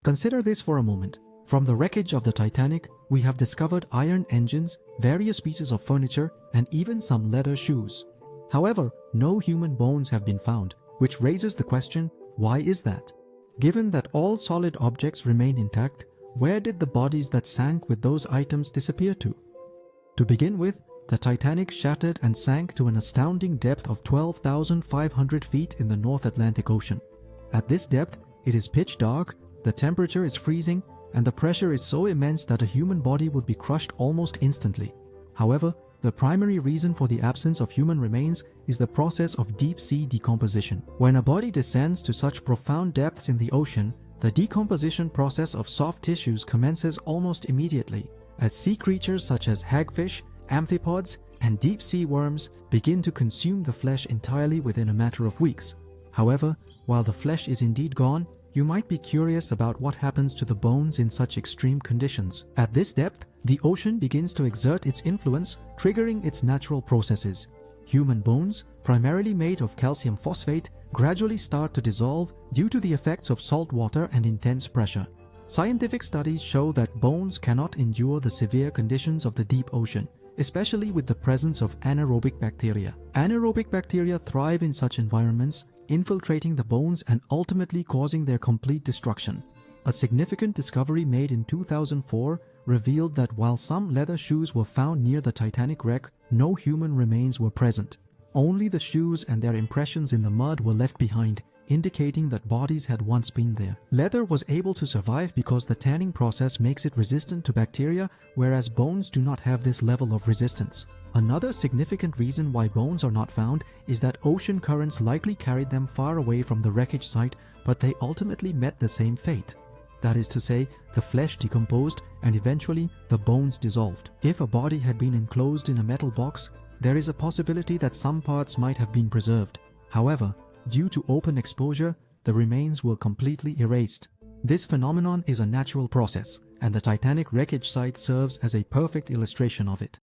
Consider this for a moment. From the wreckage of the Titanic, we have discovered iron engines, various pieces of furniture, and even some leather shoes. However, no human bones have been found, which raises the question, why is that? Given that all solid objects remain intact, where did the bodies that sank with those items disappear to? To begin with, the Titanic shattered and sank to an astounding depth of 12,500 feet in the North Atlantic Ocean. At this depth, it is pitch dark, the temperature is freezing, and the pressure is so immense that a human body would be crushed almost instantly. However, the primary reason for the absence of human remains is the process of deep-sea decomposition. When a body descends to such profound depths in the ocean, the decomposition process of soft tissues commences almost immediately, as sea creatures such as hagfish, amphipods, and deep-sea worms begin to consume the flesh entirely within a matter of weeks. However, while the flesh is indeed gone, you might be curious about what happens to the bones in such extreme conditions. At this depth, the ocean begins to exert its influence, triggering its natural processes. Human bones, primarily made of calcium phosphate, gradually start to dissolve due to the effects of salt water and intense pressure. Scientific studies show that bones cannot endure the severe conditions of the deep ocean, especially with the presence of anaerobic bacteria. Anaerobic bacteria thrive in such environments, infiltrating the bones and ultimately causing their complete destruction. A significant discovery made in 2004 revealed that while some leather shoes were found near the Titanic wreck, no human remains were present. Only the shoes and their impressions in the mud were left behind, indicating that bodies had once been there. Leather was able to survive because the tanning process makes it resistant to bacteria, whereas bones do not have this level of resistance. Another significant reason why bones are not found is that ocean currents likely carried them far away from the wreckage site, but they ultimately met the same fate. That is to say, the flesh decomposed and eventually the bones dissolved. If a body had been enclosed in a metal box, there is a possibility that some parts might have been preserved. However, due to open exposure, the remains were completely erased. This phenomenon is a natural process, and the Titanic wreckage site serves as a perfect illustration of it.